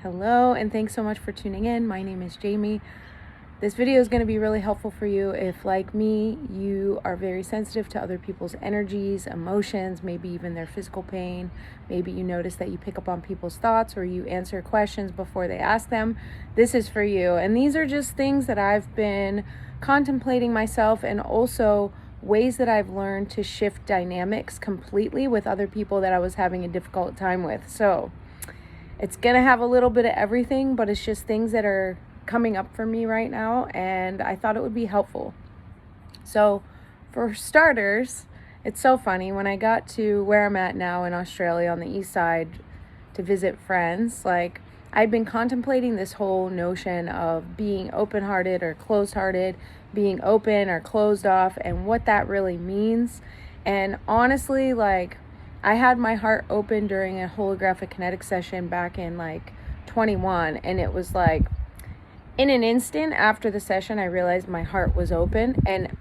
Hello, and thanks so much for tuning in. My name is Jamie. This video is going to be really helpful for you if, like me, you are very sensitive to other people's energies, emotions, maybe even their physical pain. Maybe you notice that you pick up on people's thoughts or you answer questions before they ask them. This is for you. And these are just things that I've been contemplating myself, and also ways that I've learned to shift dynamics completely with other people that I was having a difficult time with. So it's going to have a little bit of everything, but it's just things that are coming up for me right now, and I thought it would be helpful. So, for starters, it's so funny. When I got to where I'm at now in Australia on the east side to visit friends, I'd been contemplating this whole notion of being open-hearted or closed-hearted, being open or closed off, and what that really means. And honestly, I had my heart open during a holographic kinetic session back in 21, and it was in an instant after the session I realized my heart was open. And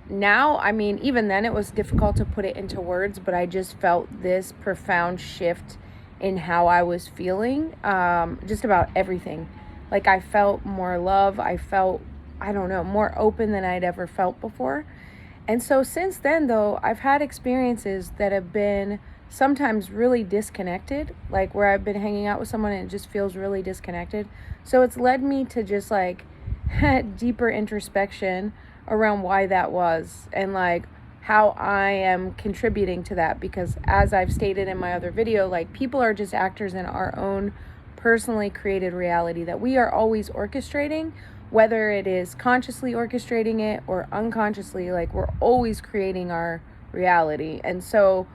now, even then it was difficult to put it into words, but I just felt this profound shift in how I was feeling, just about everything. I felt more love. I felt, more open than I'd ever felt before. And so since then, though, I've had experiences that have been sometimes really disconnected, where I've been hanging out with someone and it just feels really disconnected. So it's led me to just deeper introspection around why that was, and how I am contributing to that. Because as I've stated in my other video, people are just actors in our own personally created reality that we are always orchestrating, whether it is consciously orchestrating it or unconsciously. We're always creating our reality. And so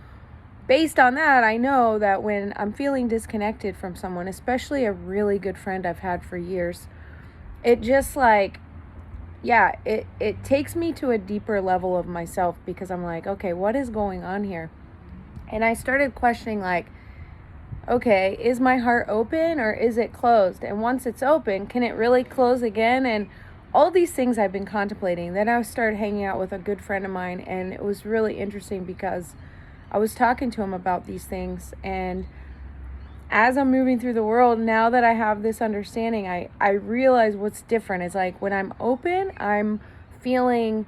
based on that, I know that when I'm feeling disconnected from someone, especially a really good friend I've had for years, it just it takes me to a deeper level of myself, because I'm okay, what is going on here? And I started questioning okay, is my heart open or is it closed? And once it's open, can it really close again? And all these things I've been contemplating. Then I started hanging out with a good friend of mine, and it was really interesting because I was talking to him about these things. And as I'm moving through the world, now that I have this understanding, I realize what's different. It's when I'm open, I'm feeling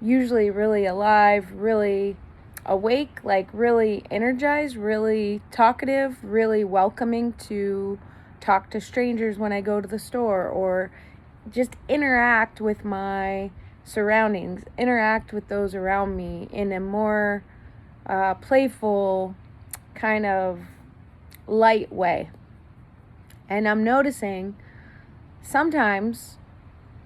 usually really alive, really awake, really energized, really talkative, really welcoming to talk to strangers when I go to the store, or just interact with my surroundings, interact with those around me in a more playful, kind of light way. And I'm noticing sometimes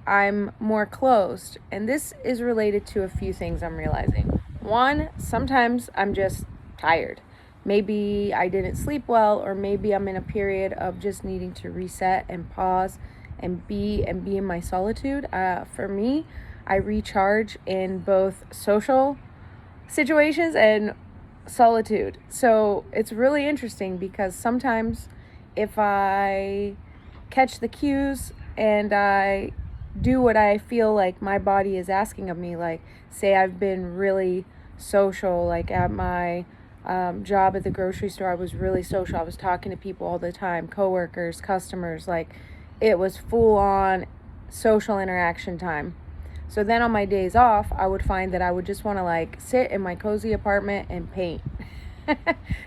I'm more closed, and this is related to a few things I'm realizing. One, sometimes I'm just tired. Maybe I didn't sleep well, or maybe I'm in a period of just needing to reset and pause and be in my solitude. For me, I recharge in both social situations and solitude. So it's really interesting, because sometimes if I catch the cues and I do what I feel like my body is asking of me, say I've been really social, at my job at the grocery store, I was really social. I was talking to people all the time, coworkers, customers, it was full on social interaction time. So then on my days off, I would find that I would just want to sit in my cozy apartment and paint.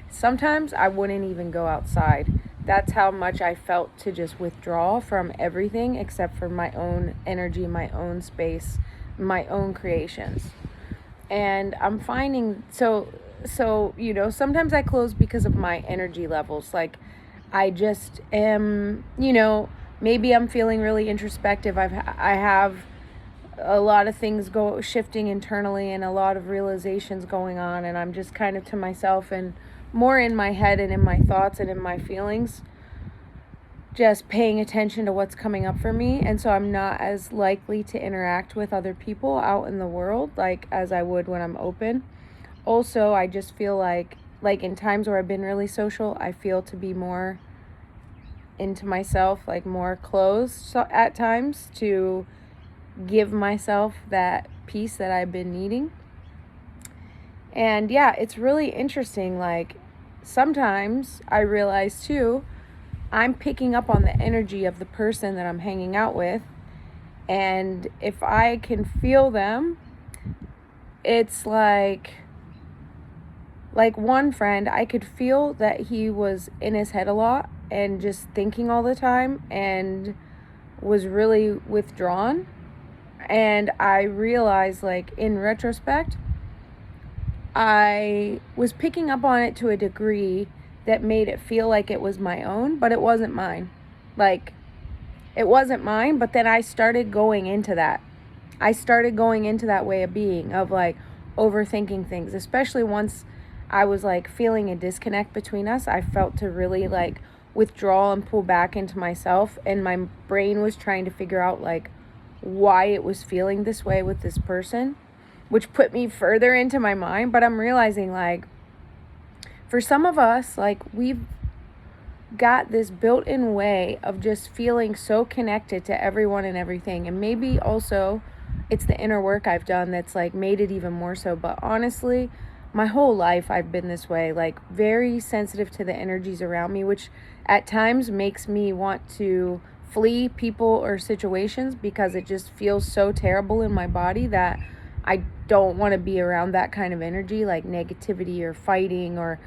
Sometimes I wouldn't even go outside. That's how much I felt to just withdraw from everything except for my own energy, my own space, my own creations. And I'm finding, sometimes I close because of my energy levels. I just am, maybe I'm feeling really introspective. I have a lot of things shifting internally, and a lot of realizations going on, and I'm just kind of to myself and more in my head and in my thoughts and in my feelings, just paying attention to what's coming up for me. And so I'm not as likely to interact with other people out in the world as I would when I'm open. Also, I just feel like in times where I've been really social, I feel to be more into myself, more closed at times, to give myself that peace that I've been needing. And yeah, it's really interesting. Sometimes I realize too I'm picking up on the energy of the person that I'm hanging out with. And if I can feel them, it's like one friend, I could feel that he was in his head a lot and just thinking all the time and was really withdrawn. And I realized, like, in retrospect, I was picking up on it to a degree that made it feel like it was my own, but it wasn't mine. Like, it wasn't mine, but then I started going into that. I started going into that way of being, of like overthinking things, especially once I was like feeling a disconnect between us. I felt to really like withdraw and pull back into myself, and my brain was trying to figure out like why it was feeling this way with this person, which put me further into my mind. But I'm realizing, like, for some of us, like, we've got this built-in way of just feeling so connected to everyone and everything. And maybe also it's the inner work I've done that's like made it even more so. But honestly, my whole life I've been this way, like very sensitive to the energies around me, which at times makes me want to flee people or situations because it just feels so terrible in my body that I don't want to be around that kind of energy, like negativity or fighting or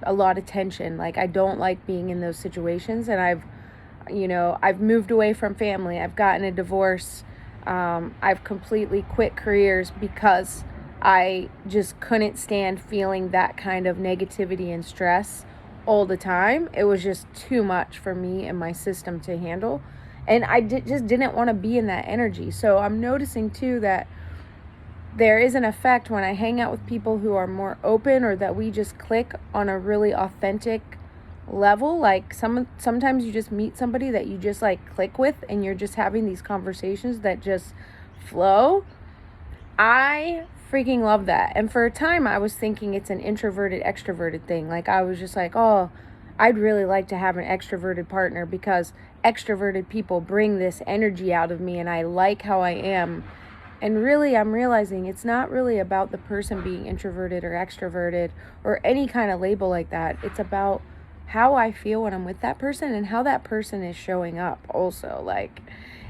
a lot of tension. Like, I don't like being in those situations. And I've moved away from family. I've gotten a divorce. I've completely quit careers because I just couldn't stand feeling that kind of negativity and stress all the time. It was just too much for me and my system to handle. And I just didn't want to be in that energy. So I'm noticing too that there is an effect when I hang out with people who are more open, or that we just click on a really authentic level. Like sometimes you just meet somebody that you just like click with, and you're just having these conversations that just flow. I freaking love that. And for a time I was thinking it's an introverted extroverted thing. Like, I was just like, oh, I'd really like to have an extroverted partner because extroverted people bring this energy out of me and I like how I am. And really, I'm realizing it's not really about the person being introverted or extroverted or any kind of label like that. It's about how I feel when I'm with that person and how that person is showing up also. Like,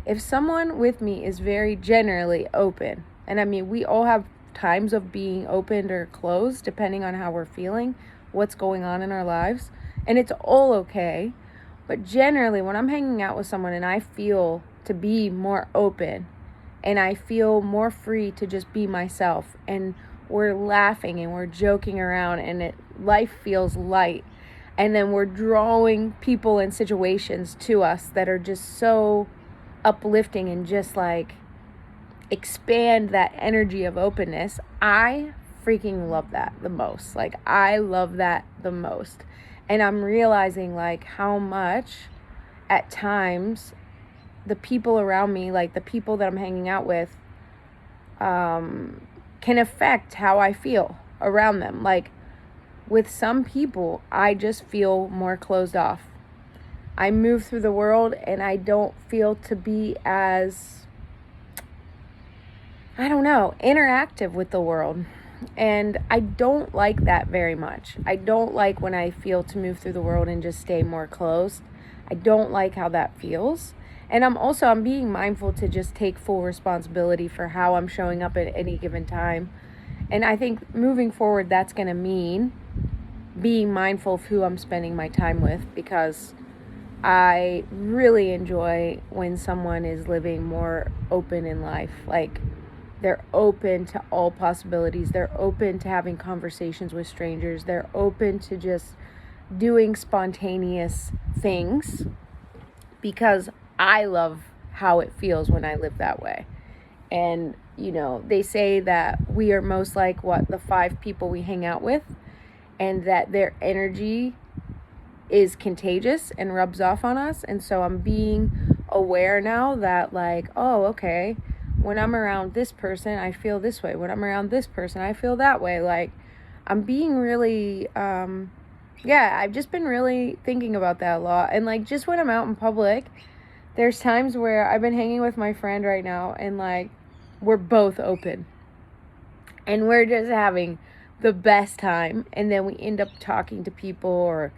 if someone with me is very generally open, and I mean, we all have times of being opened or closed depending on how we're feeling, what's going on in our lives, and it's all okay. But generally, when I'm hanging out with someone and I feel to be more open, and I feel more free to just be myself, and we're laughing and we're joking around, and life feels light, and then we're drawing people and situations to us that are just so uplifting and just like expand that energy of openness. I freaking love that the most. Like, I love that the most. And I'm realizing like how much at times the people around me, like the people that I'm hanging out with, can affect how I feel around them. Like, with some people, I just feel more closed off. I move through the world and I don't feel to be as, I don't know, interactive with the world. And I don't like that very much. I don't like when I feel to move through the world and just stay more closed. I don't like how that feels. And I'm being mindful to just take full responsibility for how I'm showing up at any given time. And I think moving forward, that's going to mean being mindful of who I'm spending my time with, because I really enjoy when someone is living more open in life. Like, they're open to all possibilities. They're open to having conversations with strangers. They're open to just doing spontaneous things, because I love how it feels when I live that way. And, they say that we are most like the 5 people we hang out with, and that their energy is contagious and rubs off on us. And so I'm being aware now that, like, oh, okay, when I'm around this person, I feel this way. When I'm around this person, I feel that way. Like, I'm being really, I've just been really thinking about that a lot. And like, just when I'm out in public, there's times where I've been hanging with my friend right now, and like, we're both open and we're just having the best time. And then we end up talking to people, or,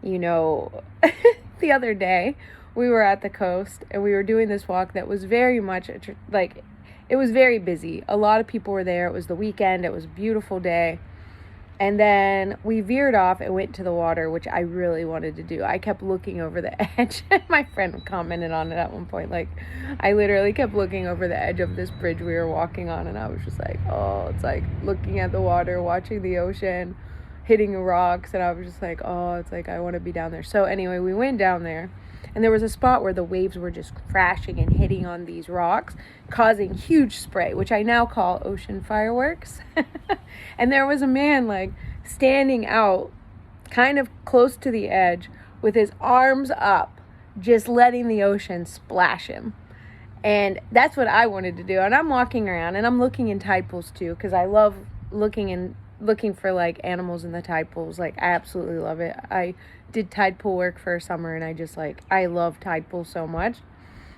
you know, the other day we were at the coast and we were doing this walk that was very much like, it was very busy. A lot of people were there. It was the weekend. It was a beautiful day. And then we veered off and went to the water, which I really wanted to do. I kept looking over the edge. My friend commented on it at one point. Like, I literally kept looking over the edge of this bridge we were walking on. And I was just like, oh, it's like looking at the water, watching the ocean, hitting the rocks. And I was just like, oh, it's like I want to be down there. So anyway, we went down there. And there was a spot where the waves were just crashing and hitting on these rocks, causing huge spray, which I now call ocean fireworks. And there was a man like standing out kind of close to the edge with his arms up, just letting the ocean splash him. And that's what I wanted to do. And I'm walking around and I'm looking in tide pools too, because I love looking for like animals in the tide pools. Like, I absolutely love it. I did tide pool work for a summer and I love tide pools so much.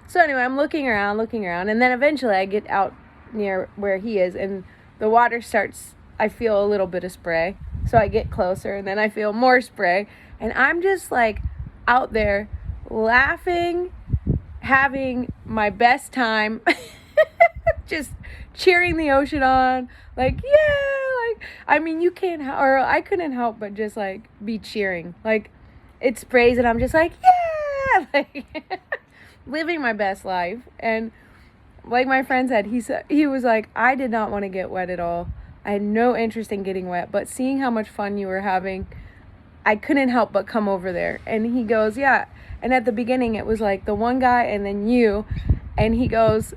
So anyway, I'm looking around, and then eventually I get out near where he is and the water starts, I feel a little bit of spray. So I get closer and then I feel more spray, and I'm just like out there laughing, having my best time, just cheering the ocean on, like, yeah, like, I mean, you can't, or I couldn't help but just like be cheering. Like, it sprays and I'm just like, yeah, like living my best life. And like my friend said, he was like, I did not want to get wet at all. I had no interest in getting wet, but seeing how much fun you were having, I couldn't help but come over there. And he goes, yeah. And at the beginning it was like the one guy and then you, and he goes,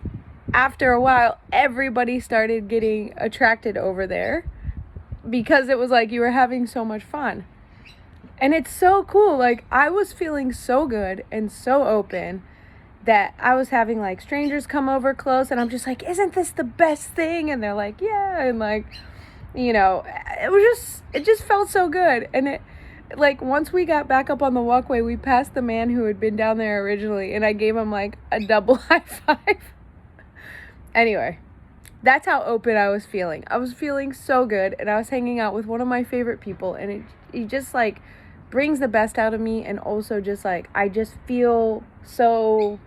after a while everybody started getting attracted over there because it was like you were having so much fun. And it's so cool. Like, I was feeling so good and so open that I was having like strangers come over close and I'm just like, isn't this the best thing? And they're like, yeah. And like, you know, it just felt so good. And it, like, once we got back up on the walkway, we passed the man who had been down there originally and I gave him like a double high five. Anyway, that's how open I was feeling. I was feeling so good and I was hanging out with one of my favorite people, and it just like brings the best out of me. And also just like, I just feel so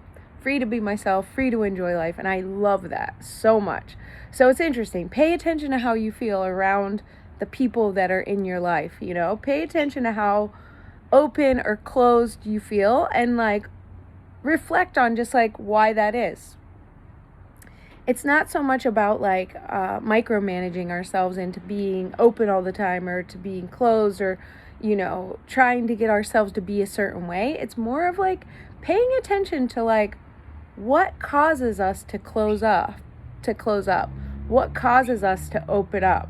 free to be myself, free to enjoy life. And I love that so much. So it's interesting. Pay attention to how you feel around the people that are in your life, you know, pay attention to how open or closed you feel and like reflect on just like why that is. It's not so much about like micromanaging ourselves into being open all the time or to being closed or, you know, trying to get ourselves to be a certain way. It's more of like paying attention to like what causes us to close up, what causes us to open up,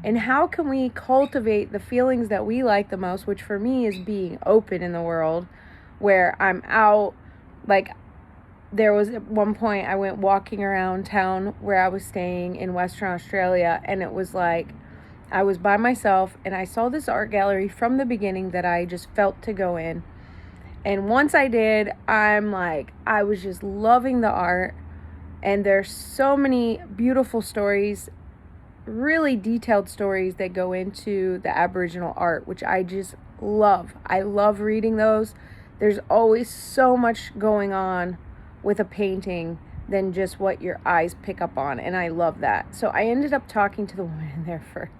and how can we cultivate the feelings that we like the most, which for me is being open in the world, where I'm out. Like, there was at one point I went walking around town where I was staying in Western Australia, and it was like I was by myself and I saw this art gallery from the beginning that I just felt to go in. And once I did, I'm like, I was just loving the art, and there's so many beautiful stories, really detailed stories that go into the Aboriginal art, which I just love. I love reading those. There's always so much going on with a painting than just what your eyes pick up on, and I love that. So I ended up talking to the woman in there for,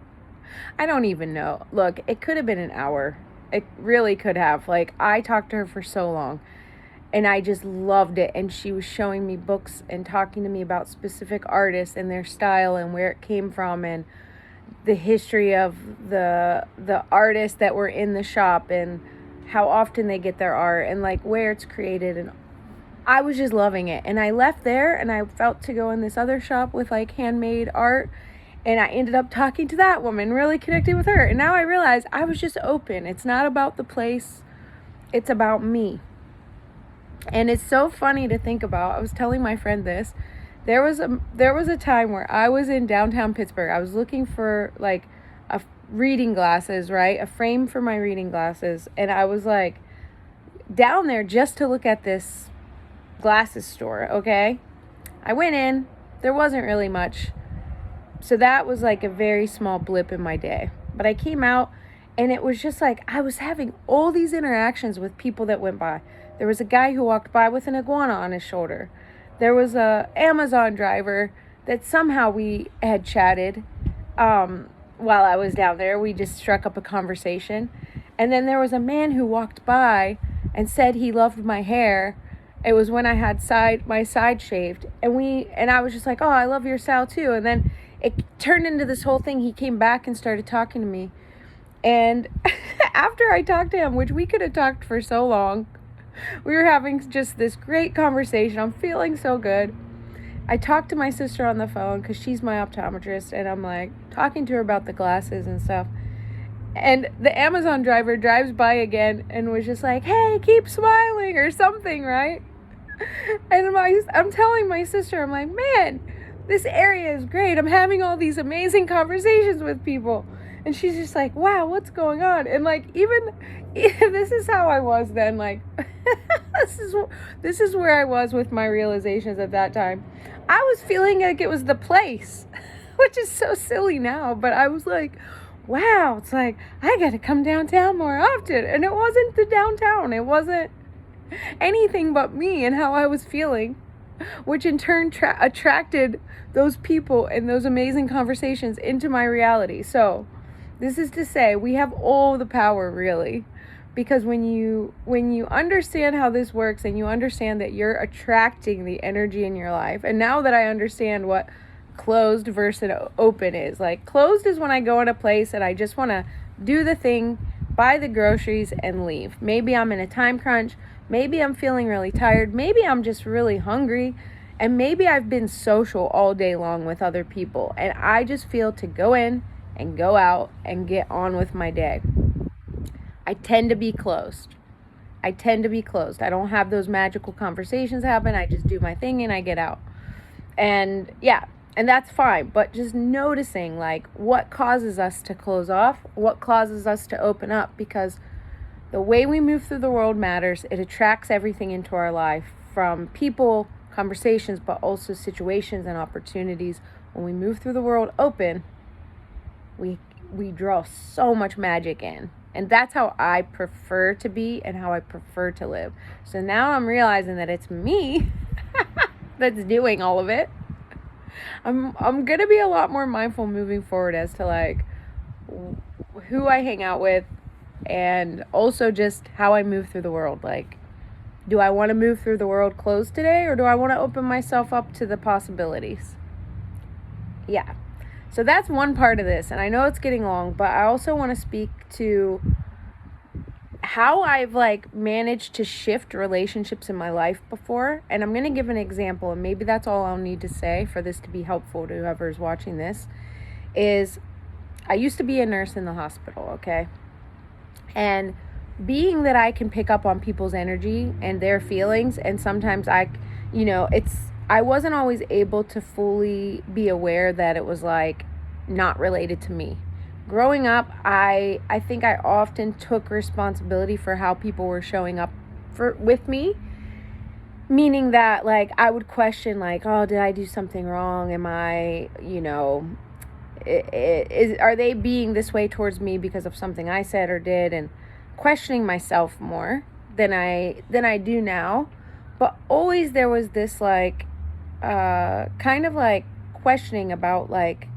I don't even know. Look, it could have been an hour. It really could have. Like, I talked to her for so long, and I just loved it. And she was showing me books and talking to me about specific artists and their style and where it came from and the history of the artists that were in the shop and how often they get their art and like where it's created. And I was just loving it. And I left there and I felt to go in this other shop with like handmade art. And I ended up talking to that woman, really connecting with her. And now I realize I was just open. It's not about the place. It's about me. And it's so funny to think about. I was telling my friend this. There was a time where I was in downtown Pittsburgh. I was looking for like reading glasses, right? A frame for my reading glasses. And I was like down there just to look at this glasses store, okay? I went in. There wasn't really much. So that was like a very small blip in my day. But I came out And it was just like I was having all these interactions with people that went by. There was a guy who walked by with an iguana on his shoulder. There was a Amazon driver that somehow we had chatted while I was down there. We just struck up a conversation. And then there was a man who walked by and said he loved my hair. It was when I had my side shaved. And I was just like, oh, I love your style too. And then it turned into this whole thing. He came back and started talking to me. And after I talked to him, which we could have talked for so long, we were having just this great conversation. I'm feeling so good. I talked to my sister on the phone because she's my optometrist, and I'm like talking to her about the glasses and stuff. And the Amazon driver drives by again and was just like, hey, keep smiling or something, right? And I'm telling my sister, I'm like, man, this area is great. I'm having all these amazing conversations with people. And she's just like, wow, what's going on? And like, even this is how I was then. Like, this is where I was with my realizations at that time. I was feeling like it was the place, which is so silly now. But I was like, wow, it's like, I got to come downtown more often. And it wasn't the downtown. It wasn't anything but me and how I was feeling, which in turn attracted those people and those amazing conversations into my reality. So this is to say, we have all the power, really, because when you understand how this works and you understand that you're attracting the energy in your life, and now that I understand what closed versus open is, like closed is when I go in a place and I just want to do the thing, buy the groceries and leave. Maybe I'm in a time crunch, maybe I'm feeling really tired, maybe I'm just really hungry, and maybe I've been social all day long with other people and I just feel to go in and go out and get on with my day. I tend to be closed. I don't have those magical conversations happen. I just do my thing and I get out. And yeah, and that's fine. But just noticing like what causes us to close off, what causes us to open up, because the way we move through the world matters. It attracts everything into our life, from people, conversations, but also situations and opportunities. When we move through the world open, we draw so much magic in. And that's how I prefer to be and how I prefer to live. So now I'm realizing that it's me that's doing all of it. I'm going to be a lot more mindful moving forward as to like who I hang out with, and also just how I move through the world. Like, do I want to move through the world closed today, or do I want to open myself up to the possibilities? Yeah. So that's one part of this, and I know it's getting long, but I also want to speak to how I've like managed to shift relationships in my life before. And I'm going to give an example, and maybe that's all I'll need to say for this to be helpful to whoever's watching this. Is I used to be a nurse in the hospital, okay? And being that I can pick up on people's energy and their feelings, and sometimes I wasn't always able to fully be aware that it was like not related to me. Growing up, I think I often took responsibility for how people were showing up with me, meaning that like I would question like, oh, did I do something wrong? Am I, are they being this way towards me because of something I said or did, and questioning myself more than I do now. But always there was this like kind of like questioning about like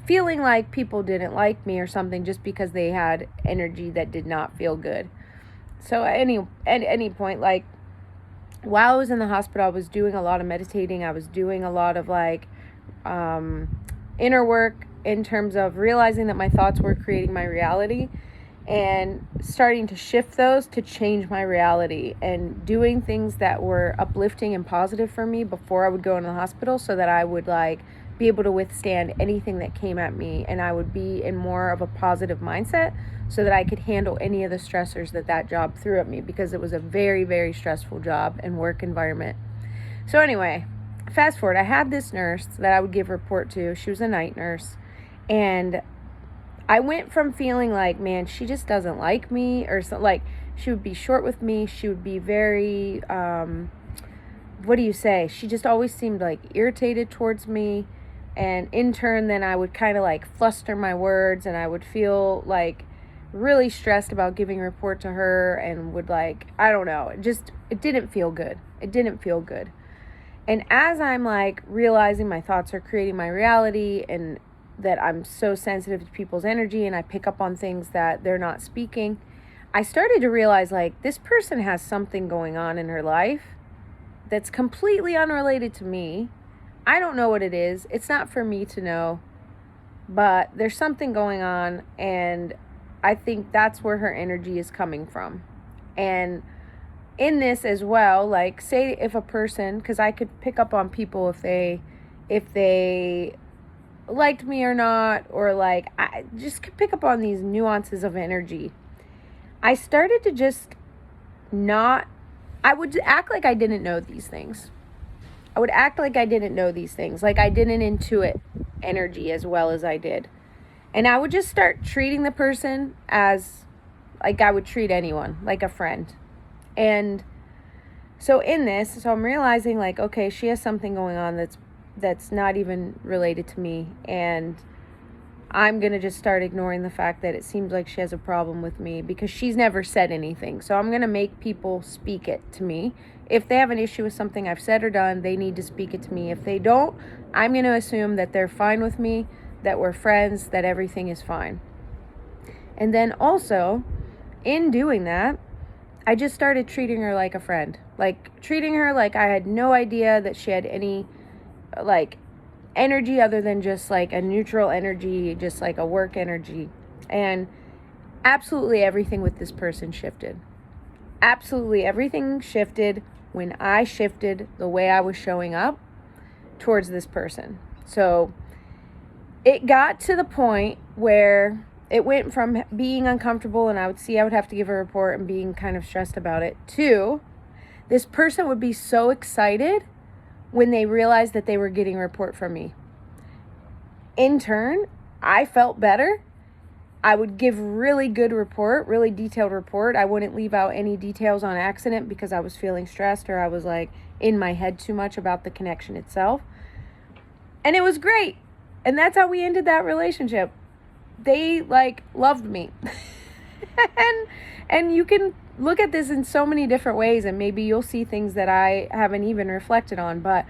feeling like people didn't like me or something just because they had energy that did not feel good. So at any point, like while I was in the hospital, I was doing a lot of meditating. I was doing a lot of like inner work in terms of realizing that my thoughts were creating my reality, and starting to shift those to change my reality, and doing things that were uplifting and positive for me before I would go into the hospital, so that I would like be able to withstand anything that came at me, and I would be in more of a positive mindset so that I could handle any of the stressors that job threw at me, because it was a very, very stressful job and work environment. So anyway, fast forward, I had this nurse that I would give report to. She was a night nurse, and I went from feeling like, man, she just doesn't like me, or something, like she would be short with me. She would be very, she just always seemed like irritated towards me. And in turn, then I would kind of like fluster my words, and I would feel like really stressed about giving a report to her, and would like, I don't know, it didn't feel good. It didn't feel good. And as I'm like realizing my thoughts are creating my reality, and that I'm so sensitive to people's energy and I pick up on things that they're not speaking, I started to realize like this person has something going on in her life that's completely unrelated to me. I don't know what it is. It's not for me to know, but there's something going on, and I think that's where her energy is coming from. And in this as well, like say if a person, because I could pick up on people if they liked me or not, or like I just could pick up on these nuances of energy. I started to just not, I would act like I didn't know these things. I would act like I didn't know these things, like I didn't intuit energy as well as I did. And I would just start treating the person as like I would treat anyone, like a friend. And so in this, so I'm realizing like, okay, she has something going on that's not even related to me, and I'm going to just start ignoring the fact that it seems like she has a problem with me because she's never said anything. So I'm going to make people speak it to me. If they have an issue with something I've said or done, they need to speak it to me. If they don't, I'm going to assume that they're fine with me, that we're friends, that everything is fine. And then also, in doing that, I just started treating her like a friend. Like treating her like I had no idea that she had any like energy other than just like a neutral energy, just like a work energy. And absolutely everything with this person shifted. Absolutely everything shifted when I shifted the way I was showing up towards this person. So it got to the point where it went from being uncomfortable and I would have to give a report and being kind of stressed about it, to this person would be so excited when they realized that they were getting a report from me. In turn, I felt better. I would give really good report, really detailed report. I wouldn't leave out any details on accident because I was feeling stressed or I was like in my head too much about the connection itself. And it was great. And that's how we ended that relationship. They like loved me. and you can look at this in so many different ways, and maybe you'll see things that I haven't even reflected on. But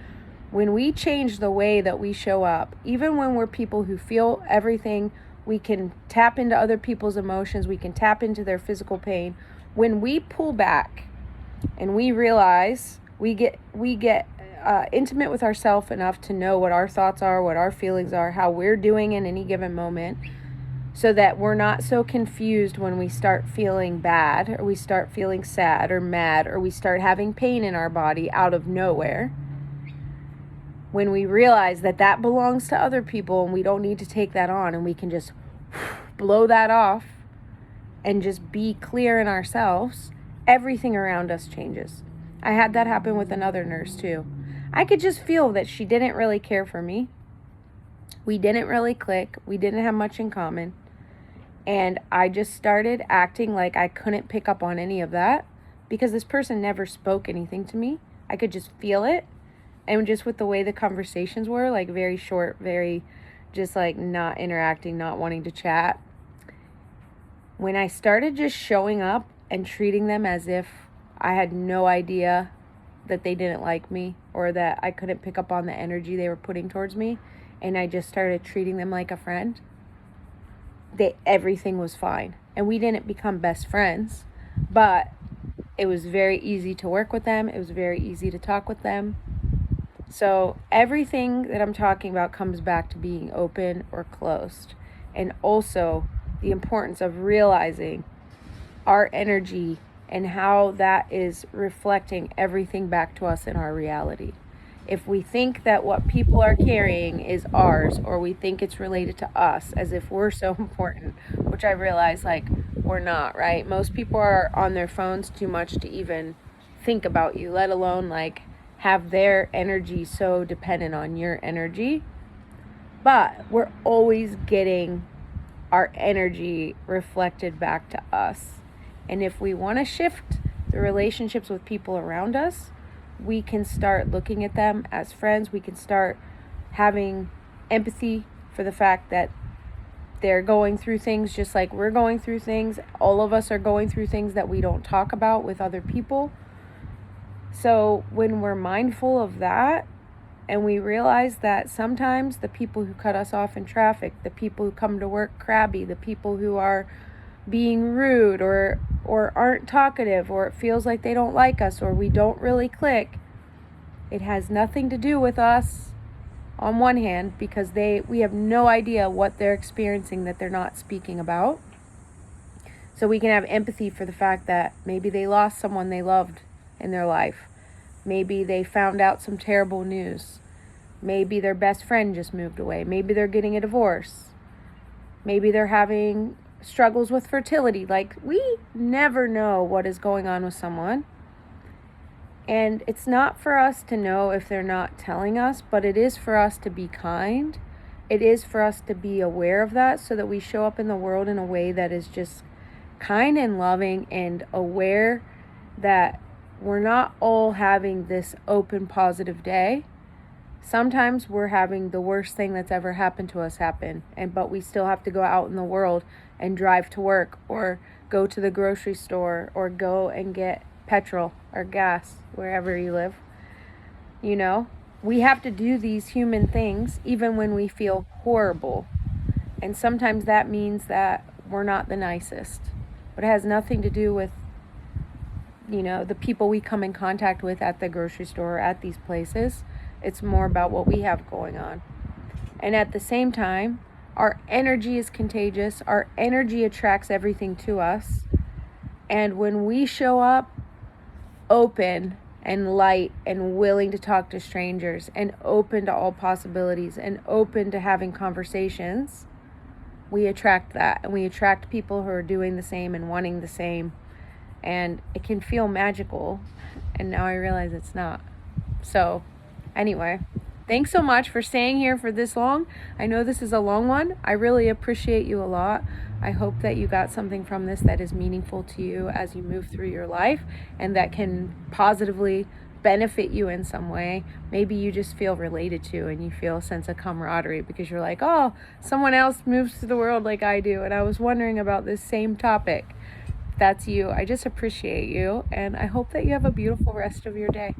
when we change the way that we show up, even when we're people who feel everything, we can tap into other people's emotions, we can tap into their physical pain. When we pull back and we realize we get intimate with ourselves enough to know what our thoughts are, what our feelings are, how we're doing in any given moment, so that we're not so confused when we start feeling bad, or we start feeling sad or mad, or we start having pain in our body out of nowhere. When we realize that that belongs to other people and we don't need to take that on, and we can just blow that off and just be clear in ourselves, everything around us changes. I had that happen with another nurse too. I could just feel that she didn't really care for me. We didn't really click. We didn't have much in common. And I just started acting like I couldn't pick up on any of that because this person never spoke anything to me. I could just feel it. And just with the way the conversations were, like very short, very just like not interacting, not wanting to chat. When I started just showing up and treating them as if I had no idea that they didn't like me, or that I couldn't pick up on the energy they were putting towards me, and I just started treating them like a friend, everything was fine. And we didn't become best friends, but it was very easy to work with them. It was very easy to talk with them. So everything that I'm talking about comes back to being open or closed. And also the importance of realizing our energy and how that is reflecting everything back to us in our reality. If we think that what people are carrying is ours, or we think it's related to us as if we're so important, which I realize like we're not, right? Most people are on their phones too much to even think about you, let alone like have their energy so dependent on your energy. But we're always getting our energy reflected back to us. And if we want to shift the relationships with people around us, we can start looking at them as friends. We can start having empathy for the fact that they're going through things just like we're going through things. All of us are going through things that we don't talk about with other people. So when we're mindful of that, and we realize that sometimes the people who cut us off in traffic, the people who come to work crabby, the people who are being rude or aren't talkative, or it feels like they don't like us, or we don't really click, it has nothing to do with us on one hand, because we have no idea what they're experiencing that they're not speaking about. So we can have empathy for the fact that maybe they lost someone they loved in their life. Maybe they found out some terrible news. Maybe their best friend just moved away. Maybe they're getting a divorce. Maybe they're having struggles with fertility. Like, we never know what is going on with someone. And it's not for us to know if they're not telling us, but it is for us to be kind. It is for us to be aware of that so that we show up in the world in a way that is just kind and loving, and aware that we're not all having this open, positive day. Sometimes we're having the worst thing that's ever happened to us happen, but we still have to go out in the world and drive to work, or go to the grocery store, or go and get petrol or gas wherever you live. You know, we have to do these human things even when we feel horrible. And sometimes that means that we're not the nicest. But it has nothing to do with, the people we come in contact with at the grocery store or at these places. It's more about what we have going on. And at the same time, our energy is contagious. Our energy attracts everything to us. And when we show up open and light and willing to talk to strangers, and open to all possibilities, and open to having conversations, we attract that. And we attract people who are doing the same and wanting the same. And it can feel magical. And now I realize it's not. So anyway, thanks so much for staying here for this long. I know this is a long one. I really appreciate you a lot. I hope that you got something from this that is meaningful to you as you move through your life, and that can positively benefit you in some way. Maybe you just feel related to, and you feel a sense of camaraderie because you're like, oh, someone else moves through the world like I do, and I was wondering about this same topic. If that's you, I just appreciate you, and I hope that you have a beautiful rest of your day.